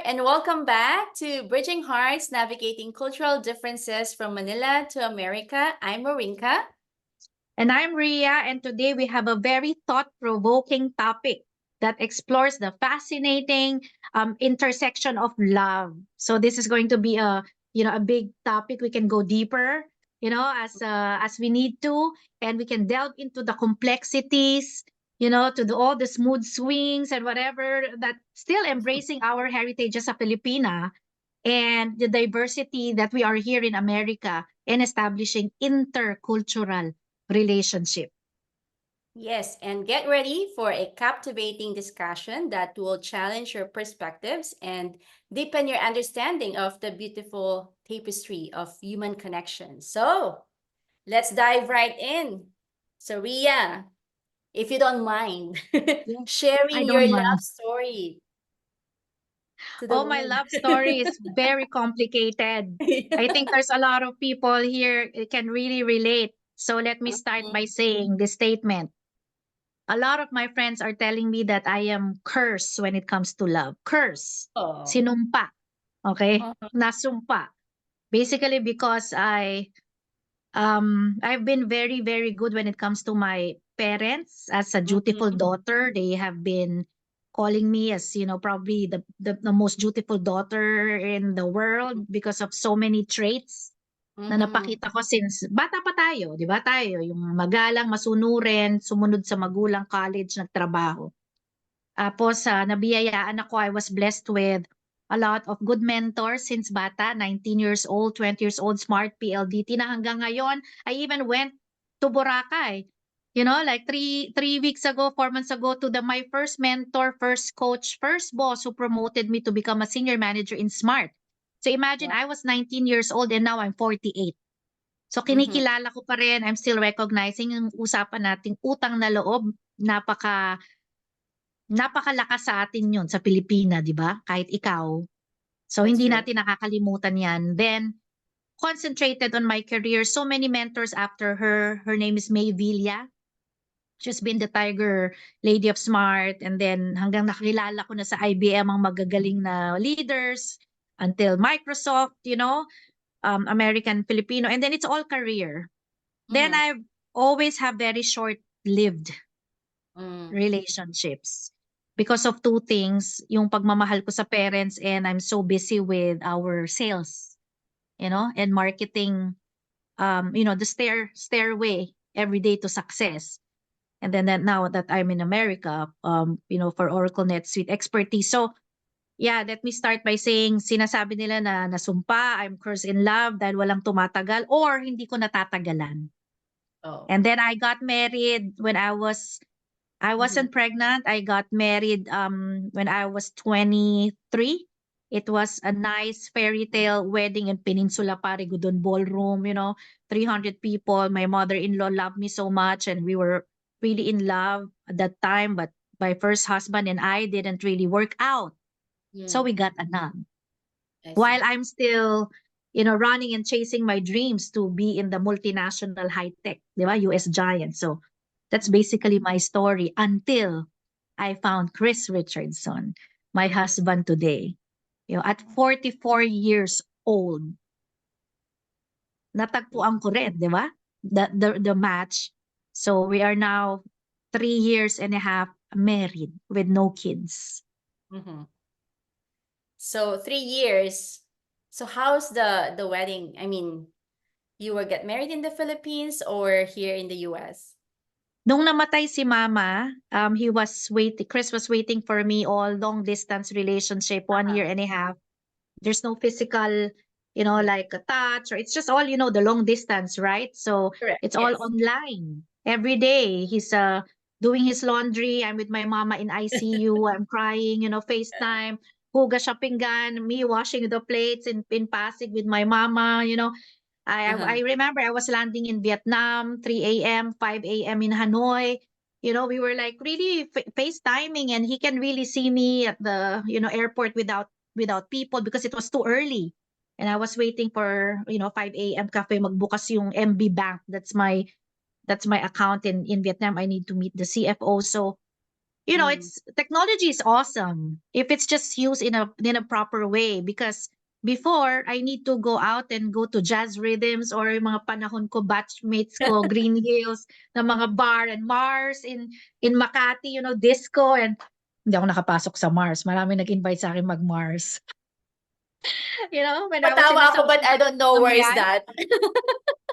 and welcome back to Bridging Hearts Navigating Cultural Differences from Manila to America. I'm Marinka. And I'm Ria, and today we have a very thought-provoking topic that explores the fascinating intersection of love. So this is going to be a big topic. We can go deeper, as we need to, and we can delve into the complexities, all the smooth swings and whatever that still embracing our heritage as a Filipina and the diversity that we are here in America and establishing intercultural relationship. Yes, and get ready for a captivating discussion that will challenge your perspectives and deepen your understanding of the beautiful tapestry of human connection. So, let's dive right in. So, Ria, if you don't mind Yeah, I sharing your don't love mind. story to the Oh, my world. love story is very complicated. I think there's a lot of people here can really relate. So let me start by Mhm. saying this statement. A lot of my friends are telling me that I am cursed when it comes to love. Curse. Oh. Sinumpa. Okay? Uh-huh. Nasumpa. Basically because I've been very, very good when it comes to my parents as a dutiful Mhm. daughter. They have been calling me as, probably the most dutiful daughter in the world because of so many traits na Mhm. napakita ko since bata pa tayo, di ba tayo? Yung magalang, masunurin, sumunod sa magulang, college, nagtrabaho. Tapos nabiyayaan ako, I was blessed with a lot of good mentors since bata, 19 years old, 20 years old, smart, PLDT na hanggang ngayon. I even went to Boracay. Like three weeks ago, 4 months ago, to my first mentor, first coach, first boss who promoted me to become a senior manager in Smart. So imagine Wow. I was 19 years old and now I'm 48. So Mhm. kinikilala ko pa rin, I'm still recognizing yung usapan nating utang na loob, napakalakas sa atin yun sa Pilipina, di ba? Kahit ikaw. So That's hindi true. natin nakakalimutan yan. Then, concentrated on my career. So many mentors after her. Her name is May Villa. She's been the Tiger Lady of Smart. And then hanggang nakilala ko na sa IBM ang magagaling na leaders until Microsoft, American, Filipino. And then it's all career. Then Mhm. I always have very short-lived Mm. relationships because of two things, yung pagmamahal ko sa parents and I'm so busy with our sales, and marketing, the stairway every day to success. And then now that I'm in America, for Oracle NetSuite expertise. So yeah, let me start by saying sinasabi nila na nasumpa, I'm cursed in love dahil walang tumatagal or hindi ko natatagalan. Oh. And then I got married when I Mhm. wasn't pregnant. I got married when I was 23. It was a nice fairy tale wedding in Peninsula Parigudon Ballroom, 300 people. My mother-in-law loved me so much and we were really in love at that time, but my first husband and I didn't really work out. So Mm. we got annulled. I While see. I'm still, running and chasing my dreams to be in the multinational high tech, di ba? US giant. So that's basically my story until I found Chris Richardson, my husband today. At 44 years old, natagpuan ko rin, di ba? The match. So we are now 3 years and a half married with no kids. Mhm. So 3 years. So how's the wedding? I mean, you were get married in the Philippines or here in the US? Nung namatay si mama, Chris was waiting for me all long distance relationship, 1 year and a half. There's no physical, Mhm. like a touch or it's just all, the long distance, right? So Correct. it's all Yes. online. Every day he's doing his laundry. I'm with my mama in ICU. I'm crying, FaceTime, huga siya pinggan, me washing the plates in Pasig with my mama, I Uh-huh. remember I was landing in Vietnam, 3 a.m., 5 a.m. in Hanoi. We were like really FaceTiming and he can really see me at the, airport without people because it was too early. And I was waiting for, 5 a.m. cafe magbukas yung MB Bank. That's my account in Vietnam. I need to meet the CFO. So it's technology is awesome if it's just used in a proper way, because before I need to go out and go to Jazz Rhythms or yung mga panahon ko batchmates ko Green Hills na mga bar and Mars in Makati, disco, and hindi ako nakapasok sa Mars. Marami nag-invite sa akin mag-Mars. When I was in Matawa ako, but Assumption, I don't know alam mo where is yan? that.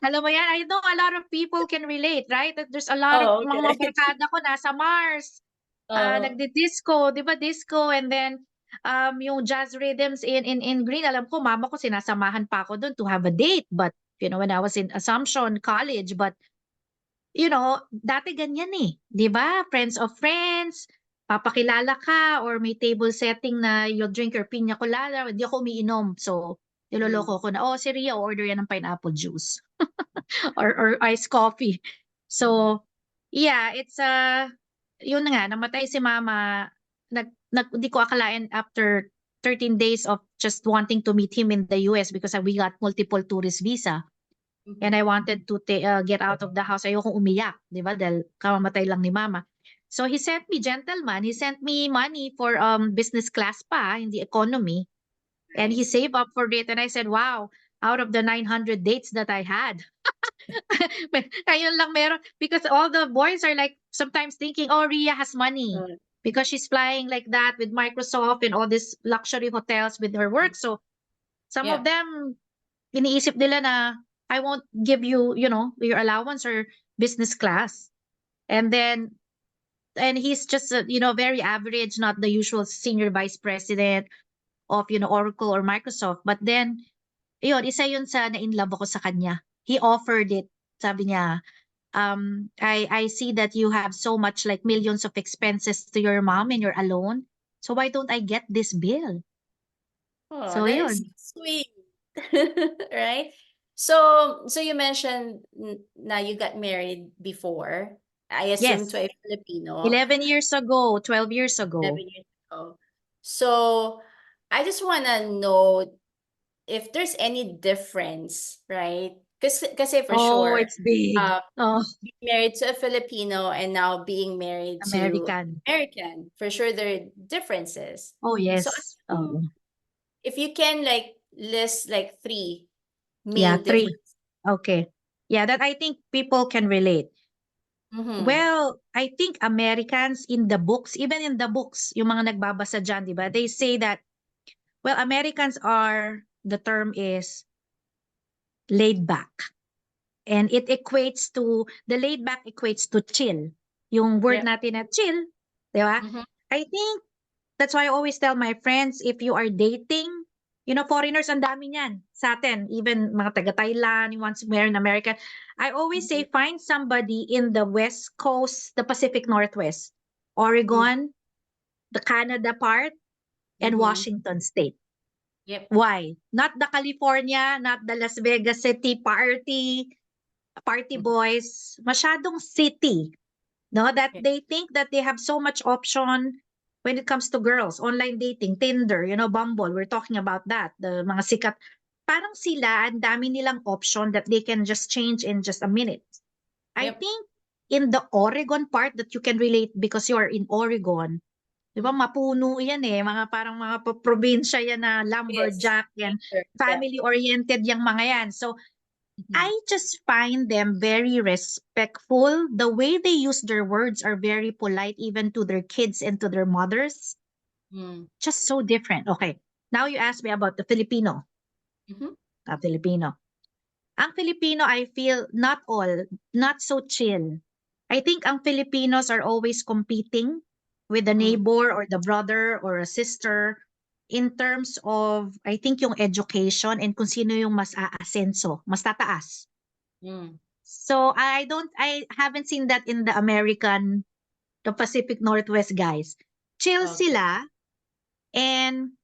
Alam mo yan, I know a lot of people can relate, right? That there's a lot of Oh, mga okay. barkada ko nasa Mars. Oh, Nagdi-disco, 'di ba disco, and then yung Jazz Rhythms in Green, alam ko mama ko sinasamahan pa ako doon to have a date, but when I was in Assumption College, but dati ganyan 'di ba? Friends of friends, papakilala ka or may table setting na you'll drink your piña colada, hindi ako umiinom. So, niloloko ko na, oh, si Ria, order yan ng pineapple juice or iced coffee. So, yeah, it's yun na nga, namatay si mama. Hindi ko akalain after 13 days of just wanting to meet him in the US because we got multiple tourist visa. And I wanted to get out of the house. Ayokong umiyak, di ba? Dahil kamamatay lang ni mama. So he sent me, gentleman, he sent me money for business class pa, in the economy. And he nice. saved up for it. And I said, wow, out of the 900 dates that I had, ayun lang meron. Because all the boys are like sometimes thinking, oh, Ria has money. Mm. Because she's flying like that with Microsoft and all these luxury hotels with her work. So some Yeah. of them, iniisip nila na, I won't give you, your allowance or business class. And he's just, very average, not the usual senior vice president of, Oracle or Microsoft. But then, isa yun sa na-inlove ako sa kanya. He offered it. Sabi niya, I see that you have so much, like millions of expenses to your mom and you're alone. So why don't I get this bill? Oh, So that is yun. sweet. Right? So you mentioned na you got married before. I assume Yes. to a Filipino. 11 years ago, 12 years ago. 11 years ago. So I just wanna know if there's any difference, right? Kasi for Oh, sure, it's big. Oh, being married to a Filipino and now being married to American. American, for sure there are differences. Oh, So yes. Oh, if you can like list like three yeah, main 3. differences. Okay. Yeah, that I think people can relate. Well, I think Americans in the books, even in the books, yung mga nagbabasa dyan, di ba? They say that, well, Americans the term is laid back. And the laid back equates to chill. Yung word Yep. natin na chill, di ba? I think that's why I always tell my friends, if you are dating, foreigners, ang dami niyan sa atin, even mga taga-Thailand, yung ones who are in America. I always say, find somebody in the West Coast, the Pacific Northwest, Oregon, the Canada part, and Washington State. Yep. Why? Not the California, not the Las Vegas City party boys, masyadong city, no? That Okay. they think that they have so much option when it comes to girls, online dating, Tinder, Bumble, we're talking about that, the mga sikat. Parang sila, ang dami nilang option that they can just change in just a minute. I Yep. think in the Oregon part that you can relate because you are in Oregon, di ba, mapuno yan parang mga probinsya yan na lumberjack yan, Sure. family-oriented yung mga yan. So, I just find them very respectful. The way they use their words are very polite, even to their kids and to their mothers. Just so different. Okay. Now you ask me about the Filipino. Filipino. Ang Filipino, I feel not so chill. I think ang Filipinos are always competing with the neighbor or the brother or a sister in terms of, I think, yung education and kung sino yung mas aasenso, mas tataas. So I haven't seen that in the Pacific Northwest guys. Chill sila, and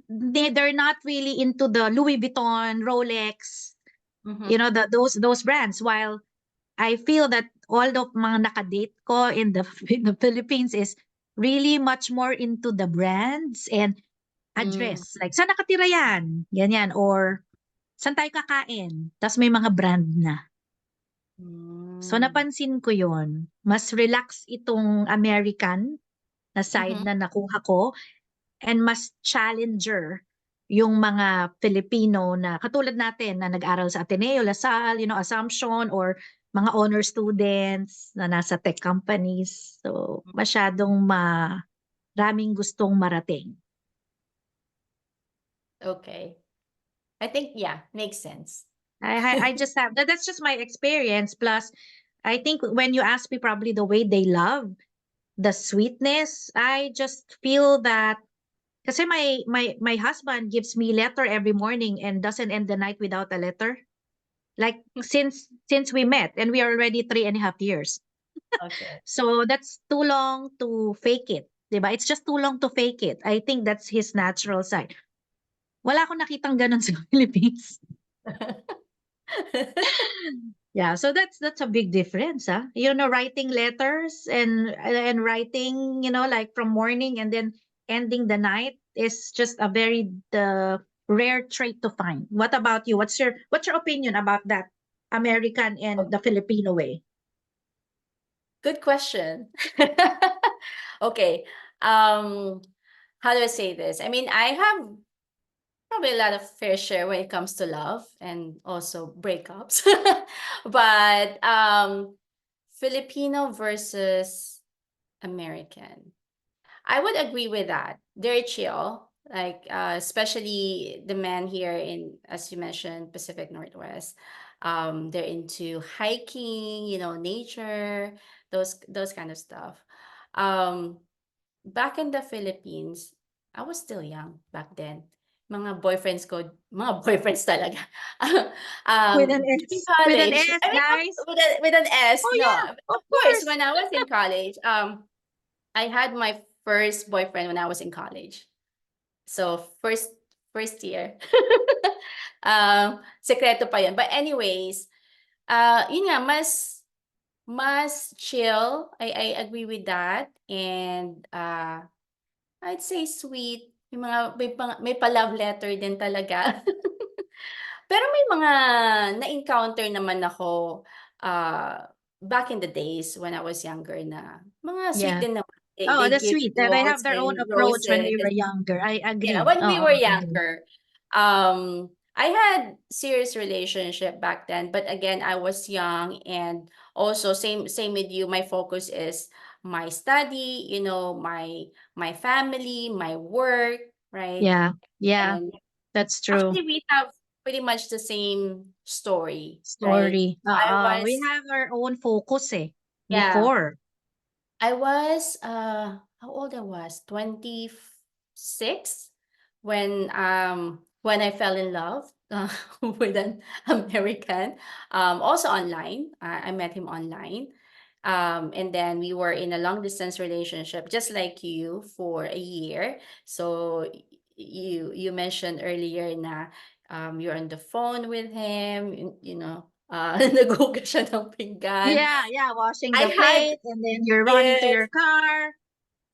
they're not really into the Louis Vuitton, Rolex, those brands. While I feel that all the mga nakadate ko in the Philippines is really much more into the brands and address. Like, saan nakatira yan? Ganyan. Or, saan tayo kakain? Tapos may mga brand na. So Mm. napansin ko yon. Mas relax itong American na side Mhm. na nakuha ko and mas challenger yung mga Filipino na katulad natin na nag-aral sa Ateneo, LaSalle, Assumption or mga honor students na nasa tech companies. So masyadong maraming gustong marating. Okay. I think, yeah, makes sense. I just have that's just my experience. Plus, I think when you ask me probably the way they love the sweetness, I just feel that kasi my husband gives me letter every morning and doesn't end the night without a letter. Like since we met and we are already 3.5 years. Okay. So that's too long to fake it. Diba? It's just too long to fake it. I think that's his natural side. Wala akong nakitang ganun sa Philippines. Yeah, so that's a big difference, huh? Writing letters and writing, like from morning and then ending the night is just a very the rare trait to find. What about you? What's your opinion about that American and the Filipino way? Good question. Okay. How do I say this? I mean, I have probably a lot of fair share when it comes to love and also breakups. But Filipino versus American. I would agree with that. They're chill, like especially the men here in, as you mentioned, Pacific Northwest. They're into hiking, nature, those kind of stuff. Um, Back in the Philippines, I was still young back then. Mga boyfriends talaga. With an In S, with an college, S, I mean, not guys. with an S, Oh no. yeah, Of of course, course. when I was in college, I had my first boyfriend when I was in college. So first year. Sekreto pa yun. But anyways, yun nga, mas chill. I agree with that. And I'd say sweet. May pa-love letter din talaga. Pero may mga na-encounter naman ako back in the days when I was younger na mga sweet Yeah. din naman. Oh, They that's give sweet. They have notes their own and approach when we roses. were younger. I Yeah, agree. when we Oh, were agree. younger, I had serious relationship back then, but again, I was young and also same with you. My focus is my study, my family, my work, right? Yeah, yeah, And that's true. actually, we have pretty much the same story, right? Story. I We was, have our own focus yeah, before. I was, how old I was? 26 when I fell in love with an American. Also online. I met him online. And then we were in a long distance relationship, just like you, for a year. So you mentioned earlier na you're on the phone with him, naghugas siya ng pinggan. Yeah, yeah, washing I the had plate and then you're running to Yes, your car.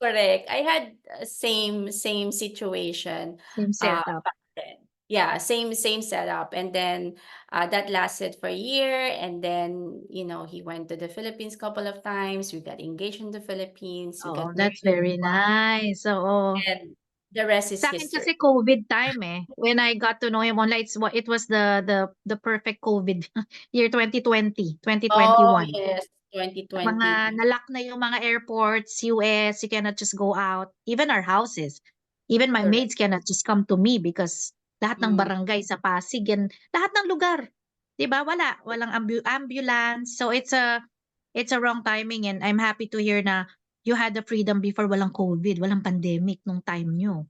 correct. I had same situation Same setup. back then. Yeah, same setup. And then that lasted for a year. And then, he went to the Philippines couple of times. We got engaged in the Philippines. We Oh, got that's married in very Dubai. nice. Oo. And the rest is Sa'kin history. kasi COVID time When I got to know him online, it was the perfect COVID year 2020, Oh, 2021. yes, Mga 2020. na-lock na yung mga airports, US, you cannot just go out. Even our houses. Even my Correct. maids cannot just come to me because lahat ng Mm. barangay sa Pasig and lahat ng lugar. 'Di ba? Walang ambulance. So it's a wrong timing and I'm happy to hear na you had the freedom before walang COVID, walang pandemic nung time nyo.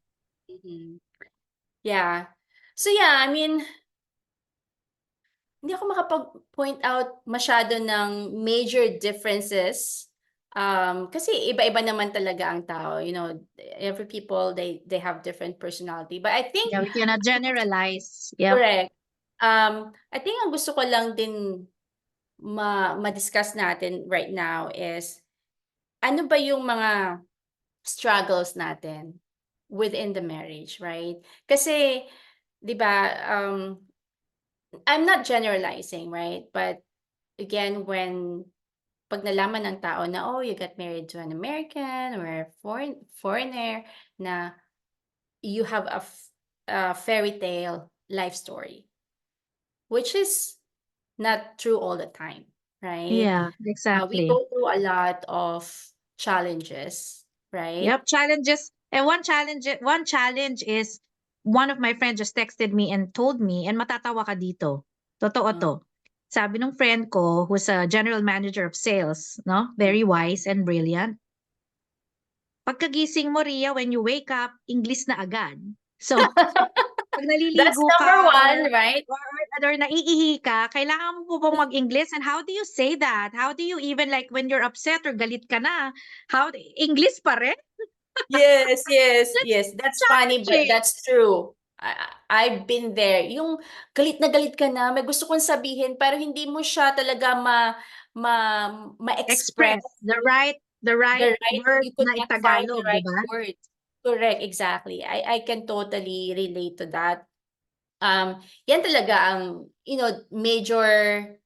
Mhm. Yeah. So yeah, I mean, hindi ako makapag-point out masyado ng major differences. Kasi iba-iba naman talaga ang tao, every people they have different personality. But I think Yeah, we cannot generalize. Yep. correct. I think ang gusto ko lang din ma-discuss natin right now is ano ba yung mga struggles natin within the marriage, right? Kasi 'di ba, I'm not generalizing, right? But again, when pag nalaman ng tao na, oh, you got married to an American or a foreigner, na you have a fairy tale life story, which is not true all the time, right? Yeah, We exactly. go through a lot of challenges, right? Yep, challenges. And one challenge is one of my friends just texted me and told me, and matatawa ka dito. Totoo Mm. to. Sabi nung friend ko, who's a general manager of sales, no? Very wise and brilliant. Pagkagising mo, Ria, when you wake up, English na agad. So, pag That's naliligo number ka one, right? or naiihi ka, kailangan mo po bang mag-English? And how do you say that? How do you even like when you're upset or galit ka na? English pa rin? Yes, yes, That's yes. That's funny, but challenging. that's true. I've been there. Yung galit na galit ka na, may gusto kong sabihin, pero hindi mo siya talaga ma, ma-express Express the right the right, word you could na not find the Tagalog, 'di right ba? words. Correct, exactly. I can totally relate to that. Yan talaga ang, major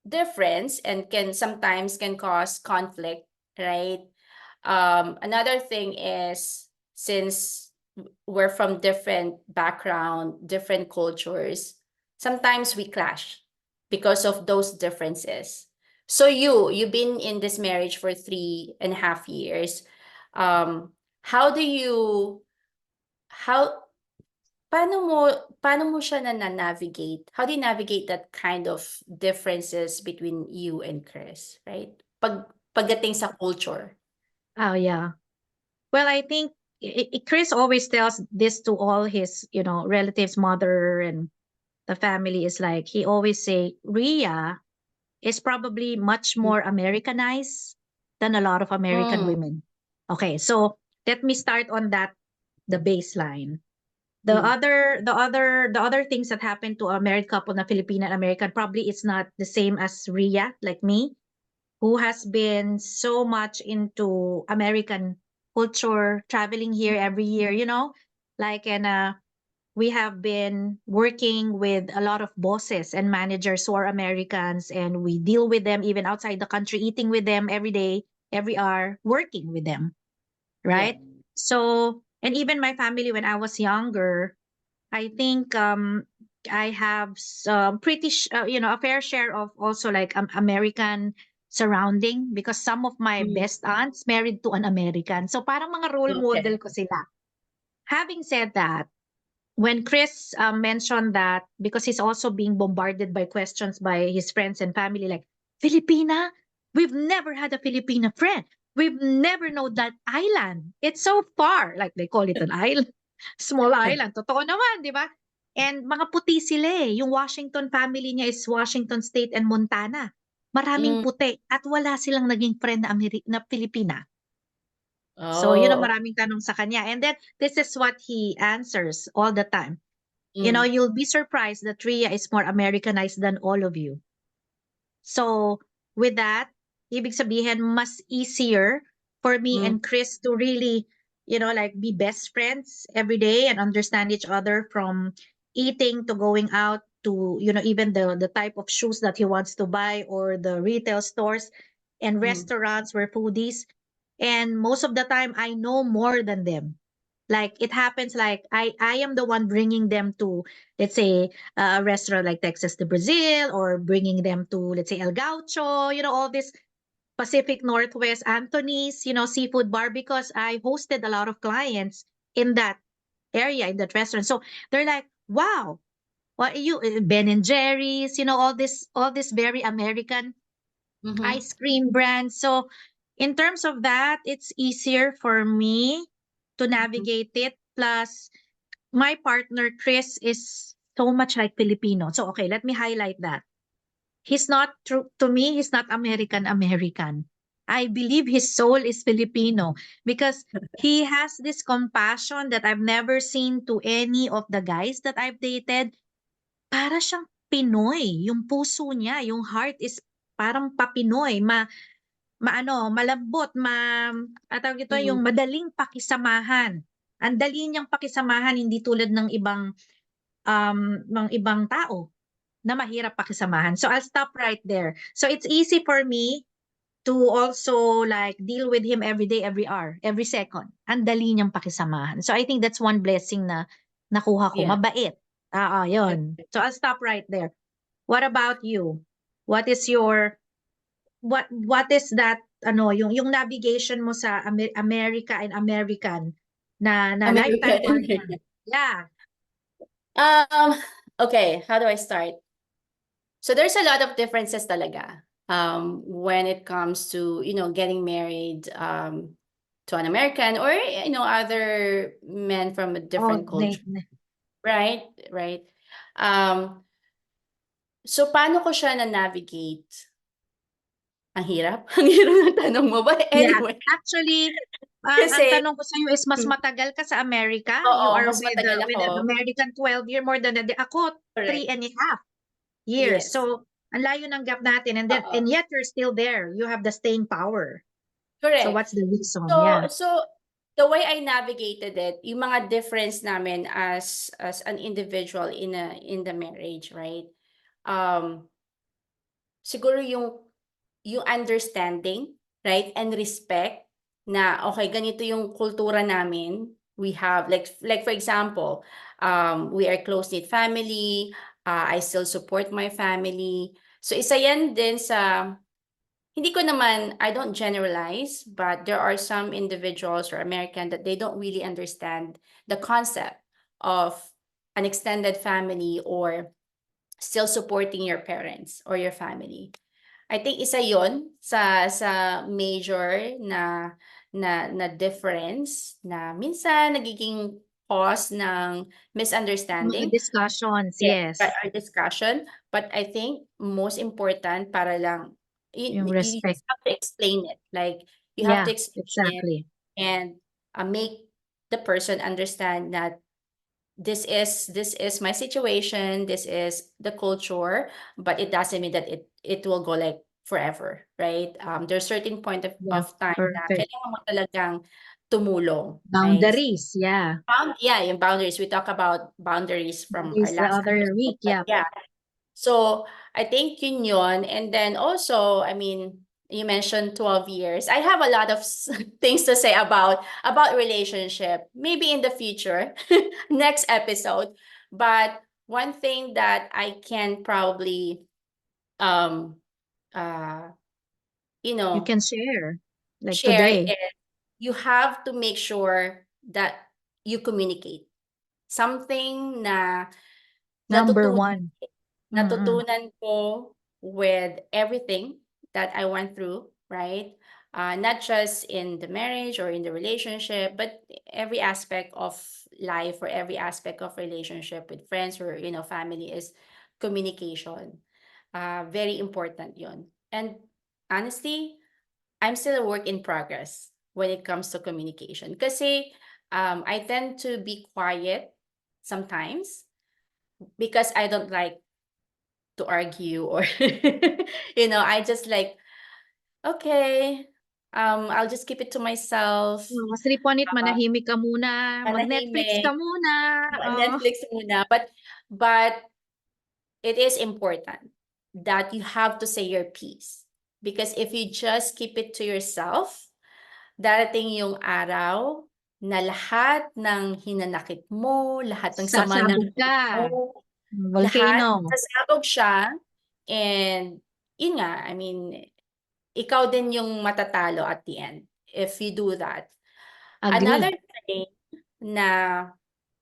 difference and can sometimes can cause conflict, right? Another thing is, since we're from different background, different cultures, sometimes we clash because of those differences. So you've been in this marriage for 3.5 years. Um, how do you how paano mo siya navigate? How do you navigate that kind of differences between you and Chris, right? Pagdating sa culture. Oh, yeah. Well, I think Chris always tells this to all his, relatives, mother and the family is like, he always say, Ria is probably much Mm. more Americanized than a lot of American Mm. women. Okay, so let me start on that, the baseline. Mm. The other things that happen to a married couple na Filipina and American probably it's not the same as Ria, like me, who has been so much into American culture, traveling here every year, like and we have been working with a lot of bosses and managers who are Americans, and we deal with them even outside the country, eating with them every day, every hour, working with them, Yeah. right? So, and even my family when I was younger, I think I have a fair share of also like American surrounding because some of my Mm. best aunts married to an American. So parang mga role model Okay. ko sila. Having said that, when Chris mentioned that because he's also being bombarded by questions by his friends and family like, Filipina? We've never had a Filipina friend. We've never known that island. It's so far. Like they call it an island. Small island. Totoo naman, di ba? And mga puti sila eh. Yung Washington family niya is Washington State and Montana. Maraming Mm. puti. At wala silang naging friend na Filipina. So, yun ang Oh. maraming tanong sa kanya. And then, this is what he answers all the time. Mm. You'll be surprised that Rhea is more Americanized than all of you. So, with that, ibig sabihin, mas easier for me Mm. and Chris to really, like be best friends every day and understand each other from eating to going out to, even the type of shoes that he wants to buy or the retail stores and Mm. restaurants where foodies. And most of the time, I know more than them. Like it happens like I am the one bringing them to, let's say, a restaurant like Texas de Brazil or bringing them to, let's say, El Gaucho, all this Pacific Northwest, Anthony's, seafood bar because I hosted a lot of clients in that area, in that restaurant. So they're like, wow, what Ben and Jerry's, all this very American Mhm. ice cream brands. So in terms of that, it's easier for me to Mhm. navigate it. Plus, my partner, Chris, is so much like Filipino. So, okay, let me highlight that. He's not true to me, he's not American American. I believe his soul is Filipino because he has this compassion that I've never seen to any of the guys that I've dated. Para siyang Pinoy. Yung puso niya, yung heart is parang pa-Pinoy. Malambot, tawag ito, Mm. yung madaling pakisamahan. Ang dali niyang pakisamahan, hindi tulad ng ibang tao. na mahirap pakisamahan. So I'll stop right there. So it's easy for me to also like deal with him every day, every hour, every second. Ang dali niyang pakisamahan. So I think that's one blessing na nakuha ko. Yeah. Mabait. Yun. So I'll stop right there. What about you? What is your what is that yung navigation mo sa America and American na lifetime partner? American. Yeah. Okay, how do I start? So there's a lot of differences talaga when it comes to, getting married to an American or, other men from a different culture. Right, right. So paano ko siya na-navigate? Ang hirap. Ang hirap ng tanong mo. But Yeah. anyway, Actually, ang kasi, tanong ko sa iyo is mas matagal ka sa Amerika? You oo, are mas matagal with an ako. American 12 year more than ako Correct. 3.5 years. Yes. So, ang layo ng gap natin and then Oo. and yet you're still there. You have the staying power. Correct. So what's the reason? So, Yeah. so the way I navigated it, yung mga difference namin as an individual in the marriage, right? Siguro yung understanding, right? And respect na okay, ganito yung kultura namin. We have like for example, we are close-knit family. I still support my family. So isa yan din sa hindi ko naman, I don't generalize, but there are some individuals or American that they don't really understand the concept of an extended family or still supporting your parents or your family. I think isa yon sa major na difference na minsan nagiging cause ng Mga misunderstanding. discussions, Yes, yes. our discussion. But I think most important para lang you Yung you respect. just have to explain it. Like you have to Yeah, explain it exactly. and make the person understand that this is my situation, this is the culture, but it doesn't mean that it will go like forever, right? There's certain point Yeah, of time na perfect. kailangan mo talagang tumulong, right? Boundaries, yeah. Yeah, yung boundaries. We talk about boundaries from our Is the last other episode, week, but yeah. yeah. So I think yun. And then also, I mean, you mentioned 12 years. I have a lot of things to say about relationship, maybe in the future, next episode. But one thing that I can probably um you You know can share, like share today. is you have to make sure that you communicate. Something na Number natutunan one. natutunan ko with everything that I went through, right? Not just in the marriage or in the relationship, but every aspect of life or every aspect of relationship with friends or family is communication. Very important yun. And honestly, I'm still a work in progress when it comes to communication. Kasi I tend to be quiet sometimes because I don't like to argue or I just like, okay, I'll just keep it to myself. Mas riponit, Uh, manahimik ka muna, mag-Netflix ka Manahimik, muna. Netflix muna. But it is important that you have to say your piece. Because if you just keep it to yourself, darating yung araw na lahat ng hinanakit mo, lahat ng sama ng Sasabog ka. mo, lahat Volcano. sasabog siya. And yun nga, I mean, ikaw din yung matatalo at the end if you do that. Another Agree. thing na,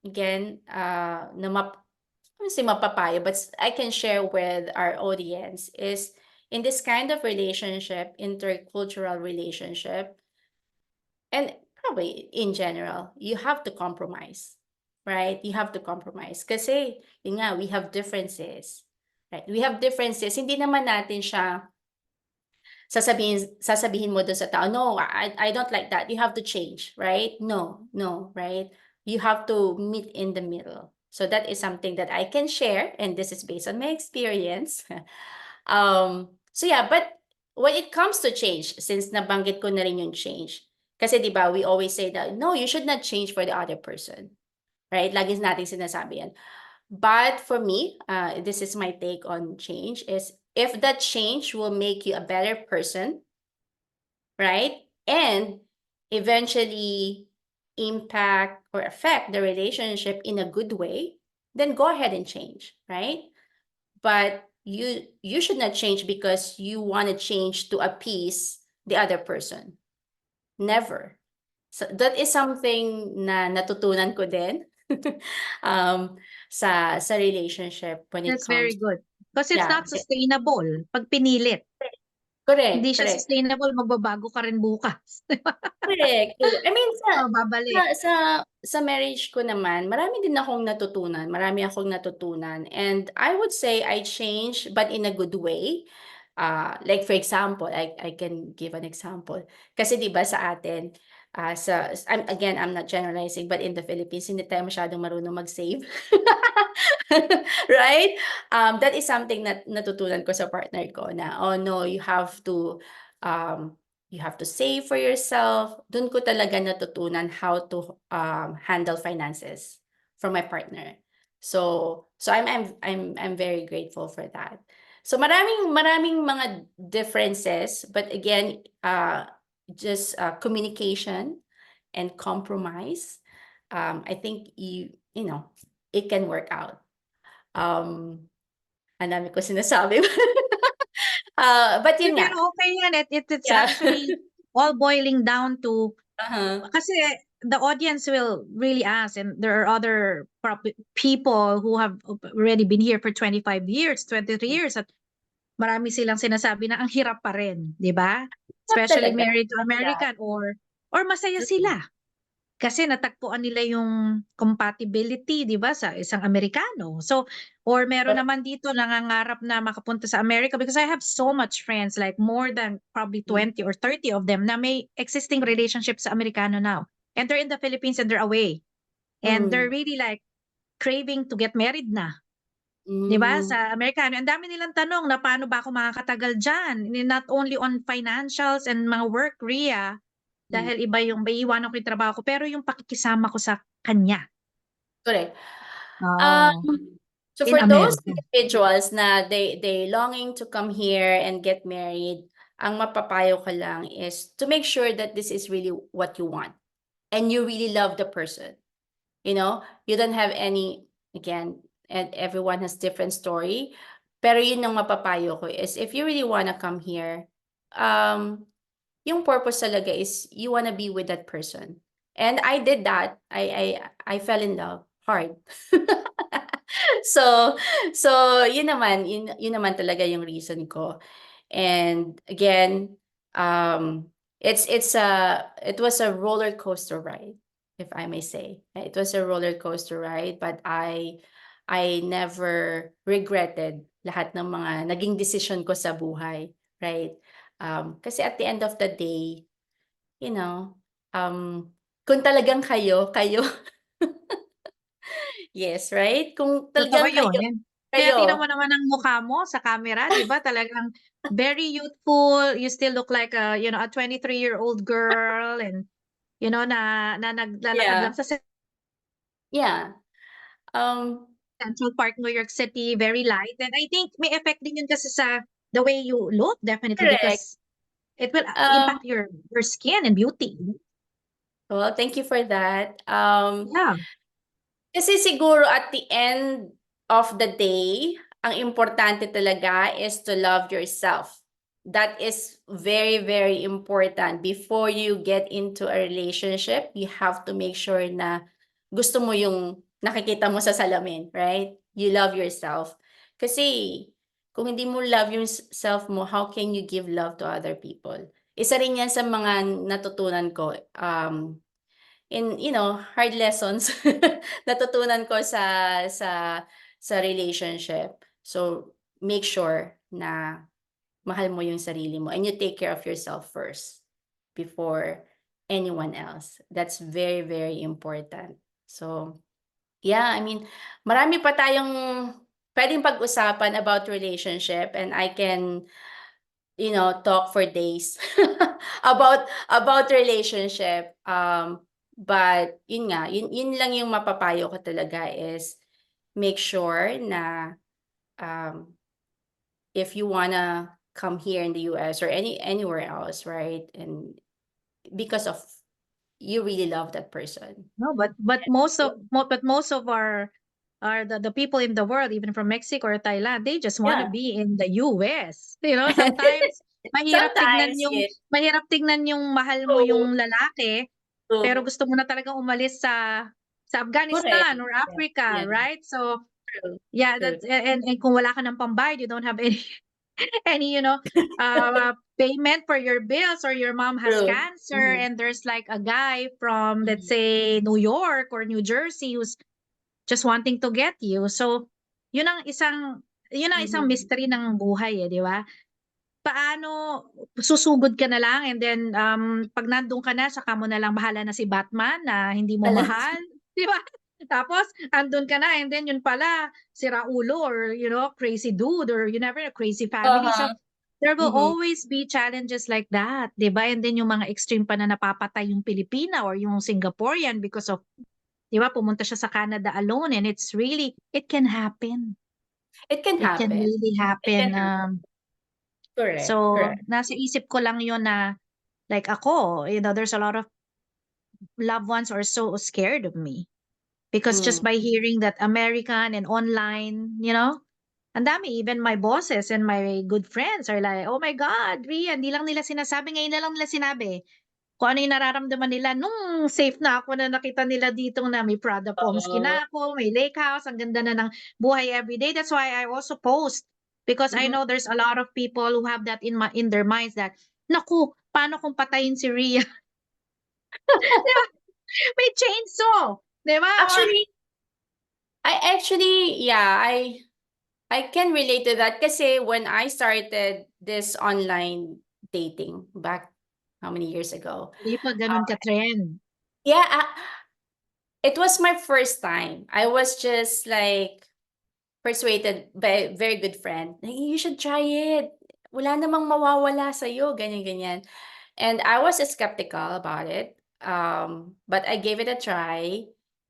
again, I wouldn't say mapapayo, but I can share with our audience is in this kind of relationship, intercultural relationship, and probably in general, you have to compromise, right? You have to compromise. Kasi, yun nga, we have differences, right? We have differences. Hindi naman natin siya sasabihin mo dun sa tao, no, I don't like that. You have to change, right? No, right? You have to meet in the middle. So that is something that I can share, and this is based on my experience. So yeah, but when it comes to change, since nabanggit ko na rin yung change, kasi di ba, we always say that, no, you should not change for the other person, right? Lagi natin sinasabi yan. But for me, this is my take on change, is if that change will make you a better person, right? And eventually impact or affect the relationship in a good way, then go ahead and change, right? But you should not change because you want to change to appease the other person. Never. So that is something na natutunan ko din um sa relationship when it That's very comes. good. Because it's Yeah, not sustainable pag pinilit. Hindi correct, siya correct. sustainable, magbabago ka rin bukas. Correct, correct. I mean sa Oo, babalik. sa marriage ko naman, marami din akong natutunan, marami akong natutunan, and I would say I changed but in a good way. Like for example, I can give an example. Kasi 'di ba sa atin, I'm not generalizing, but in the Philippines hindi tayo masyadong marunong mag-save. Right? That is something na natutunan ko sa partner ko na, oh no, um you have to save for yourself. Dun ko talaga natutunan how to handle finances from my partner. So I'm very grateful for that. So maraming mga differences, but again, just communication and compromise. I think you know it can work out. Ang dami ko sinasabi. But Hindi, yun nga. pero okay yan. It's Yeah. actually all boiling down to, Uh-huh. kasi the audience will really ask, and there are other people who have already been here for 25 years, 23 years, at marami silang sinasabi na ang hirap pa rin, di ba? Sarap Especially talaga. married to Yeah. American, or masaya Mm. sila. Kasi natagpuan nila yung compatibility, 'di ba, sa isang Amerikano. So, or meron Correct. naman dito nangangarap na makapunta sa Amerika, because I have so much friends, like more than probably 20 or 30 of them na may existing relationship sa Amerikano now. And they're in the Philippines and they're away. And they're Mm. really like craving to get married na. 'Di ba? Hmm. Sa Amerikano, ang dami nilang tanong na paano ba ako makakatagal diyan? Not only on financials and mga work, Ria, Mm. dahil iba yung may iwanan ko yung trabaho ko, pero yung pakikisama ko sa kanya. Correct. Um, Oo, so in for those America. individuals na they longing to come here and get married, ang mapapayo ko lang is to make sure that this is really what you want and you really love the person. You know, you don't have any, again, and everyone has different story. Pero yun ang mapapayo ko is if you really wanna come here, um, yung purpose talaga is you wanna be with that person. And I did that. I fell in love hard. So yun naman talaga yung reason ko. And again, it was a roller coaster ride, if I may say. It was a roller coaster ride, but I never regretted lahat ng mga naging decision ko sa buhay, right? Kasi at the end of the day, you know, kung talagang kayo, kayo. Yes, right? Kung Totoo talagang yun, kayo, and kaya tingnan kayo. mo naman ang mukha mo sa camera, 'di ba, talagang very youthful, you still look like a 23-year-old girl, and na naglalakad lang Yeah, sa yeah. Um, Central Park, New York City, very light. And I think may effect din yun kasi sa the way you look, definitely, correct. because it will Um, impact your skin and beauty. well, thank you for that. Yeah. Kasi siguro at the end of the day, ang importante talaga is to love yourself. That is very, very important. Before you get into a relationship, you have to make sure na gusto mo yung nakikita mo sa salamin, right? You love yourself. Kasi kung hindi mo love yung self mo, how can you give love to other people? Isa rin yan sa mga natutunan ko. In hard lessons natutunan ko sa relationship. So make sure na mahal mo yung sarili mo and you take care of yourself first before anyone else. That's very, very important. So yeah, I mean, marami pa tayong pwedeng pag-usapan about relationship, and I can talk for days about relationship. But yun nga, yun lang yung mapapayo ko talaga is make sure na um, if you wanna come here in the US or anywhere else, right? And because of you really love that person. No, but most of our the people in the world, even from Mexico or Thailand, they just want to Yeah. be in the US. You know, sometimes Sometimes, yes. mahirap tignan yung mahal mo True, yung lalaki, pero true. gusto mo na talagang umalis sa Correct. Afghanistan or Yeah, Africa, yeah, right? So true, yeah, true. and kung wala ka ng pambayad, you don't have any any, payment for your bills, or your mom has True. cancer Mhm, and there's like a guy from, let's mhm, say, New York or New Jersey who's just wanting to get you. So, yun ang isang isang mhm. mystery ng buhay, di ba? Paano susugod ka na lang, and then pag nandun ka na, saka mo na lang bahala na si Batman na hindi mo Hala. mahal, di ba? Tapos andun ka na, and then yun pala si Raulo, or crazy dude, or you never know, crazy family. So Uh-huh. there will Mhm. always be challenges like that, 'di ba? And then yung mga extreme pa na napapatay yung Pilipina or yung Singaporean because of, 'di ba, pumunta siya sa Canada alone, and it can happen. It can It can happen. really It can happen. happen. Correct, So correct. nasa isip ko lang yun na, like ako, there's a lot of loved ones are so scared of me because just Mm. by hearing that American and online, ang dami, even my bosses and my good friends are like, "Oh my God, Ria, hindi lang nila sinasabi, ngayon na lang nila sinabi kung ano yung nararamdaman nila nung safe na ako, na nakita nila dito na may Prada Pomsky Oo. na ako, may lake house, ang ganda na ng buhay everyday." That's why I also post, because I Mhm. know there's a lot of people who have that in their minds that, naku, paano kung patayin si Ria? Di ba? May chainsaw, di ba? Or Actually, yeah, I can relate to that kasi when I started this online dating back how many years ago? hindi pa ganun ka-trend. Yeah, it was my first time. I was just like persuaded by a very good friend, "Hey, you should try it. Wala namang mawawala sa'yo," ganyan, ganyan. And I was skeptical about it, but I gave it a try.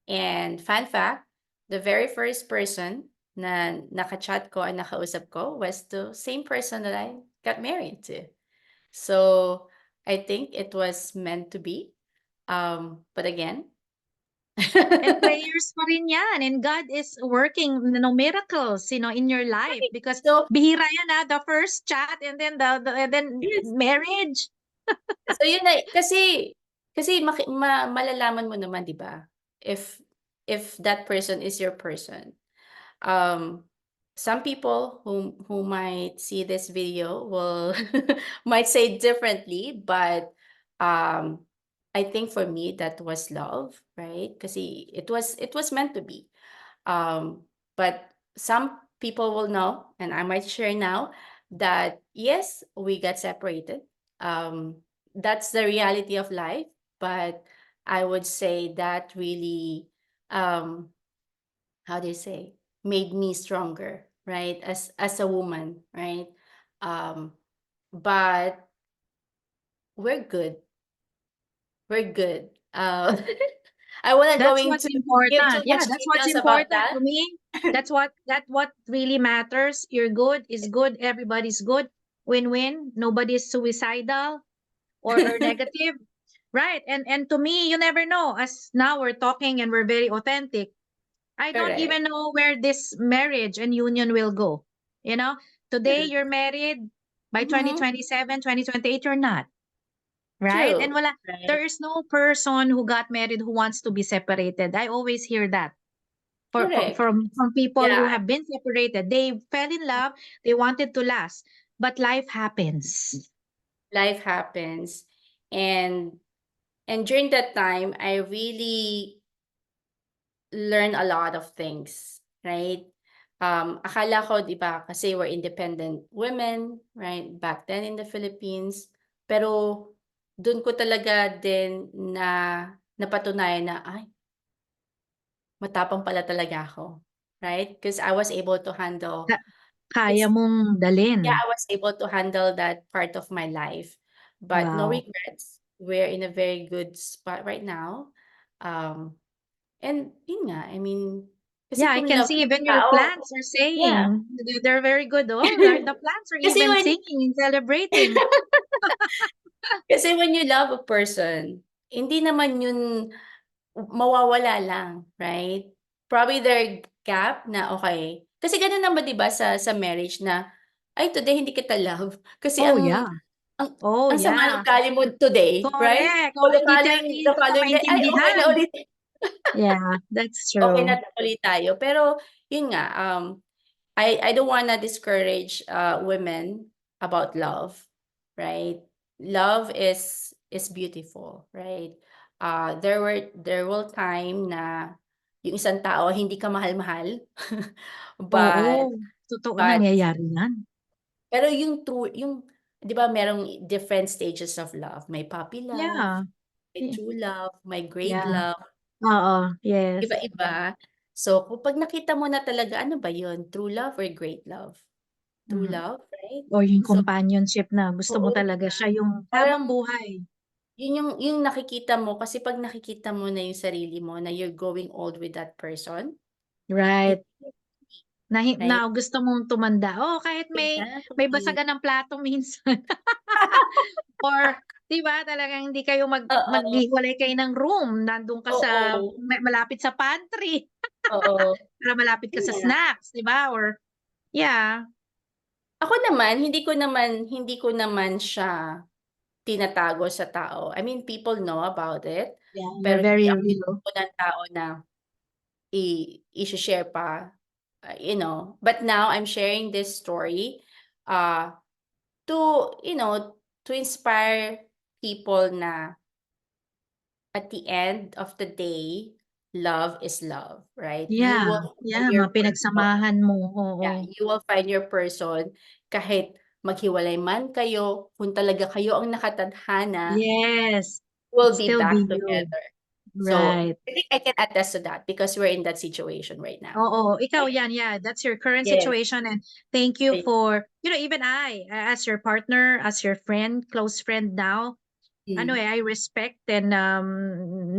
And fun fact, the very first person na naka-chat ko and nakausap ko was the same person that I got married to. So I think it was meant to be. But again, And prayers pa rin yan. And God is working, miracles, in your life. right. Because So bihira yan, the first chat, and then and then yes. marriage. So yun na kasi malalaman mo naman 'di ba, if that person is your person. Um, some people who might see this video will might say differently, but um, I think for me that was love, right? Kasi it was meant to be. But some people will know, and I might share now, that yes, we got separated. That's the reality of life. But I would say that really, um, how do you say, made me stronger, right? As a woman, right? Um, but we're good. We're good. I wasn't That's going what's to give too important. much Yeah, that's what's details about important that. to me. That what really matters. You're good, is good, everybody's good. Win-win. Nobody's suicidal or negative. Right. And to me, you never know. As now we're talking and we're very authentic, I don't Correct. even know where this marriage and union will go. You know, today True. you're married, by Mhm. 2027, 2028, you're not. Right? And True. there Right. is no person who got married who wants to be separated. I always hear that Correct. from people Yeah, who have been separated. They fell in love, they wanted to last, but life happens. life happens. And during that time, I really learned a lot of things, right? Akala ko, 'di ba, kasi we're independent women, right, back then in the Philippines. Pero dun ko talaga din napatunayan na, ay, matapang pala talaga ako, right? Because I was able to handle Ka- Kaya this. mong dalin. Yeah, I was able to handle that part of my life, but no Wow. regrets. We're in a very good spot right now. Um, and yun nga, I mean, Kasi Yeah, I kung can love see ng even your tao, plants are yeah. saying they're very good. Oh, the plants are Kasi even when singing and celebrating. kasi when you love a person, hindi naman yun mawawala lang, right? Probably there gap na okay. Kasi gano'n naman 'di ba sa marriage na, "Ay today hindi kita love." Kasi Oh, yeah. ang Oh, ang sama ng yeah. ugali mo today, right? Correct. So Oh, hindi the ka following day, "Ay okay na maintindihan. ulit." Yeah, that's Okay na true. ulit tayo. Pero yun nga, I don't wanna discourage, women about love, right? Love is beautiful, right? There will time na yung isang tao hindi ka mahal-mahal, but Oo, totoo but nangyayari yan. pero yung true yung 'di ba merong different stages of love, may puppy love, Yeah. may Y true love, may great yeah. love, Oo, yes. iba-iba. So kapag nakita mo na talaga ano ba yun, true love or great love? True Mhm. love, right? Or yung So companionship na gusto mo oo, 'di talaga ba? siya yung habang Parang buhay. yun yung nakikita mo kasi 'pag nakikita mo na yung sarili mo na you're growing old with that person, it Right. right? Na gusto mong tumanda. Oo, kahit may Exactly. basagan ng plato minsan or 'di ba talagang hindi kayo Oo, maghiwalay kayo ng room, nandun ka sa oo, malapit sa pantry oo. para malapit ka Yun sa nga. snacks, 'di ba? Or yeah, Ako naman, hindi ko naman siya tinatago sa tao. I mean, people know about it, yeah, you're pero hindi very ako yung real. tipo ng tao na i-she-share pa, you know. But now I'm sharing this story, uh, to inspire people na at the end of the day, love is love, right? You Yeah, will find yeah, your mga person, pinagsamahan mo, oo. yeah, you will find your person kahit maghiwalay man kayo, kung talaga kayo ang nakatadhana, Yes, will it's be still be back you. together. So, Right. I think I can attest to that because we're in that situation right now. Oo, ikaw Right? yan, yeah, that's your current Yes. situation and thank you Thank for, even as your partner, as your friend, close friend now, mm. I respect and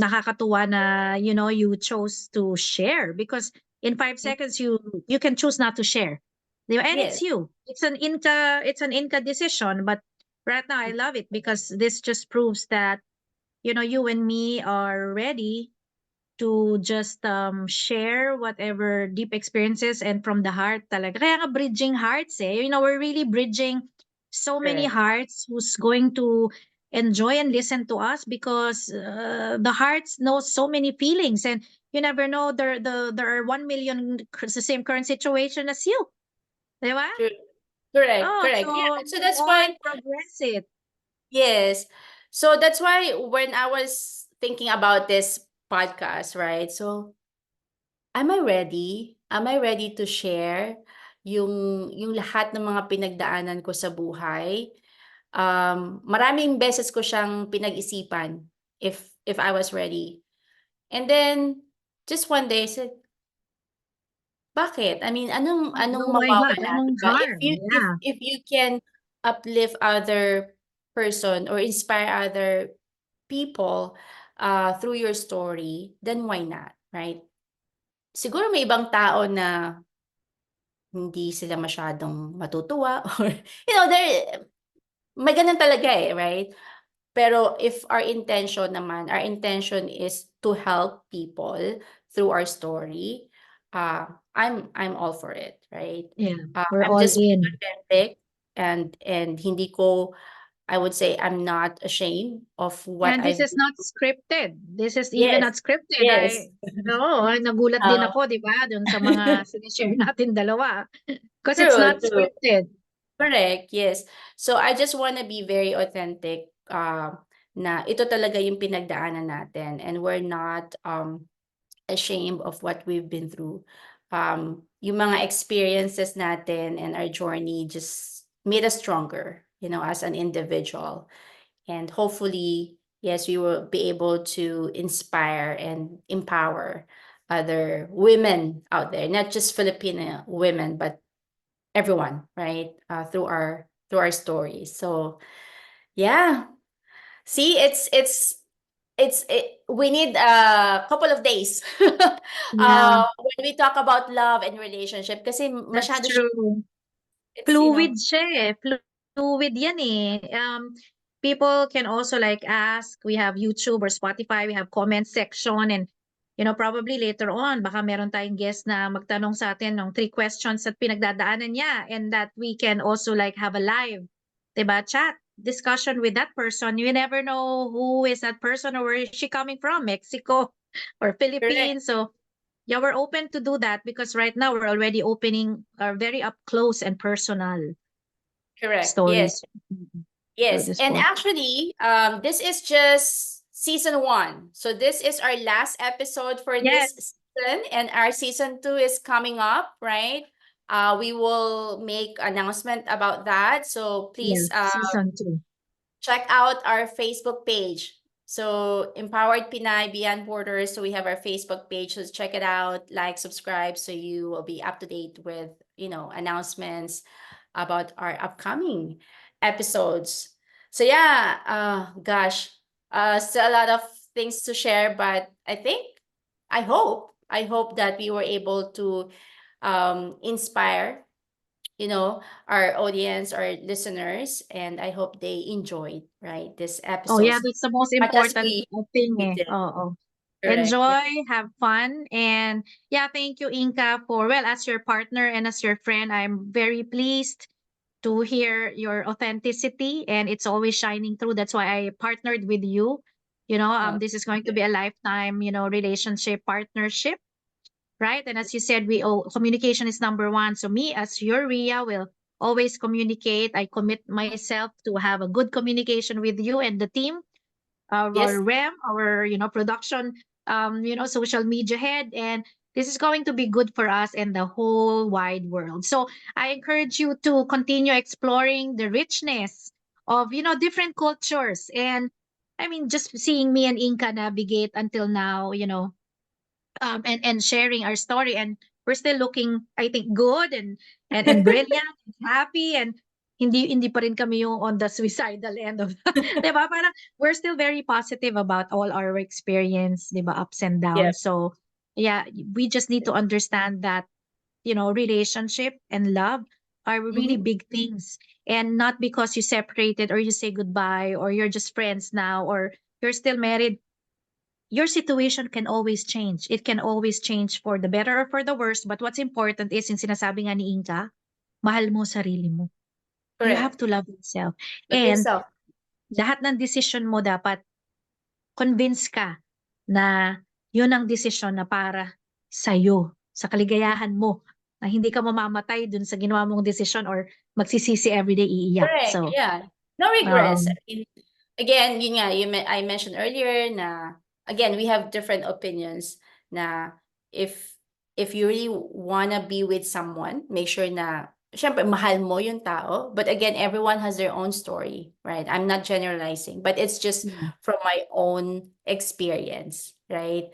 nakakatuwa na, you chose to share because in 5 seconds you can choose not to share. 'Di ba? And it's Yes. you. It's an Inca decision, but right now I love it because this just proves that, you and me are ready to just share whatever deep experiences and from the heart talaga. Kaya nga bridging hearts eh. We're really bridging so many Correct. hearts who's going to enjoy and listen to us because the hearts know so many feelings and you never know there are 1 million the same current situation as you. Di ba? True. Correct, Oh, correct. Yeah, so so move that's on, why progress it. yes. So that's why when I was thinking about this podcast, right? So, am I ready? Am I ready to share yung lahat ng mga pinagdaanan ko sa buhay? Maraming beses ko siyang pinag-isipan if I was ready. And then just one day I said, "Bakit? I mean, anong Oh my God, mawawala, 'di anong ba? If harm? you if Yeah. if you can uplift other person or inspire other people, through your story, then why not, right? Siguro may ibang tao na hindi sila masyadong matutuwa or there may gano'n talaga, eh, right? Pero if our intention is to help people through our story, I'm all for it, right? Yeah, we're I'm all just being in. authentic and hindi ko I would say I'm not ashamed of what And this I've is been not through. scripted. This is even Yes, not scripted. yes. Oo, nagulat din Um, ako, 'di ba, dun sa mga sinishare natin dalawa. Because it's true, not true. scripted. Correct, yes. So I just wanna be very authentic, na ito talaga yung pinagdaanan natin and we're not, ashamed of what we've been through. Yung mga experiences natin and our journey just made us stronger, as an individual. And hopefully, yes, we will be able to inspire and empower other women out there, not just Filipino women, but everyone, right? Through our stories. So yeah. See, it's we need a couple of days Yeah, when we talk about love and relationship kasi that's masyado siya, true. it's, Fluid siya eh. Fluid yan eh. People can also like ask, we have YouTube or Spotify, we have comment section, and probably later on, baka meron tayong guest na magtanong sa atin ng 3 questions at pinagdadaanan niya, and that we can also like have a live, diba, chat discussion with that person. You never know who is that person or where is she coming from, Mexico or correct, Philippines. So yeah, we're open to do that because right now we're already opening our very up close and personal correct, yes. stories through Yes, this and podcast. actually, this is just season 1. So this is our last episode for Yes, this season, and our season 2 is coming up, right? We will make announcement about that. So yeah, please season 2. check out our Facebook page. So Empowered Pinay Beyond Borders. So we have our Facebook page. So check it out, like, subscribe, so you will be up to date with announcements about our upcoming episodes. So yeah, gosh, still a lot of things to share, but I hope that we were able to inspire our audience, our listeners, and I hope they enjoyed, right, this Oh yeah, episodes that's the most much as important we thing we eh. did. Oo. Correct. Yeah. Enjoy, have fun, and yeah, thank you, Inka, for, well, as your partner and as your friend, I'm very pleased to hear your authenticity, and it's always shining through. That's why I partnered with you. This is going to be a lifetime, relationship partnership, right? And as you said, communication is number one. So me as your Ria will always communicate. I commit myself to have a good communication with you and the team, our Yes. REM, our production, social media head, and this is going to be good for us and the whole wide world. So I encourage you to continue exploring the richness of different cultures. And I mean, just seeing me and Inka navigate until now, and sharing our story, and we're still looking, I think, good and brilliant and happy, and hindi pa rin kami yung on the suicidal end of 'di ba, parang we're still very positive about all our experience, 'di ba, ups and Yeah. downs. So yeah, we just need to understand that relationship and love are really Mm-hmm. big things, and not because you separated or you say goodbye or you're just friends now or you're still married, your situation can always change. It can always change for the better or for the worse. But what's important is, yung sinasabi nga ni Inka, mahal mo sarili mo. You have Correct. to love yourself. Love And yourself. lahat ng decision mo dapat convince ka na yun ang desisyon na para sa'yo, sa kaligayahan mo, na hindi ka mamamatay dun sa ginawa mong desisyon or magsisisi everyday iiyak. Correct. So, Yeah. No regrets. I um, mean, again, yun nga, I mentioned earlier na, again, we have different opinions na if if you really wanna be with someone, make sure na, syempre, mahal mo yung tao. But again, everyone has their own story, right? I'm not generalizing, but it's just yeah. from my own experience, right?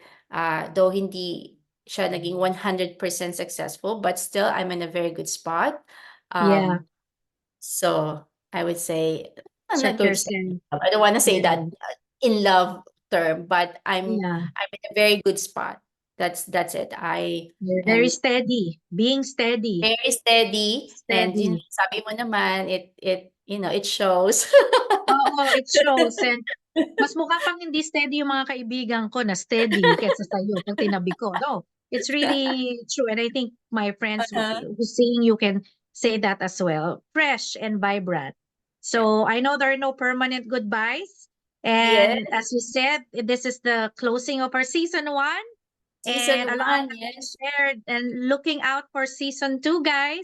Though hindi siya naging 100% successful, but still, I'm in a very good spot. Yeah, So I would say, I'm not check going to say in yourself. love. I don't want to say Yeah, that in love term, but yeah. I'm in a very good spot. That's it. I You're very am steady, being steady, very steady, and steady. sabi mo naman, it shows. Oo, it shows, and mas mukha pang hindi steady yung mga kaibigan ko na steady kaysa sa'yo 'pag tinabi ko. No, it's really true, and I think my friends Uh-huh. who's seeing you can say that as well. Fresh and vibrant. Yeah. So I know there are no permanent goodbyes, Yes, and as you said, this is the closing of our season 1, and season a lot one, has been yes. shared, and looking out for season 2, guys.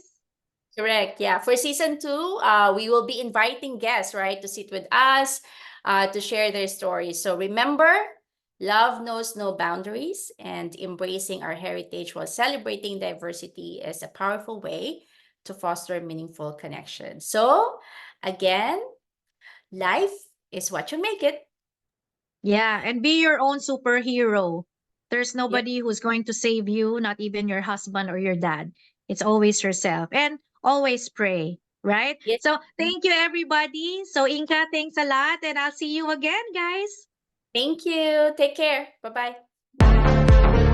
Correct. Yeah. For season 2, we will be inviting guests, right, to sit with us, to share their stories. So remember, love knows no boundaries, and embracing our heritage while celebrating diversity is a powerful way to foster meaningful connection. So, again, life is what you make it. Yeah, and be your own superhero. There's Yeah. nobody who's going to save you, not even your husband or your dad. It's always yourself. And always pray, right? Yes. So thank you, everybody. So Inka, thanks a lot. And I'll see you again, guys. Thank you. Take care. Bye-bye.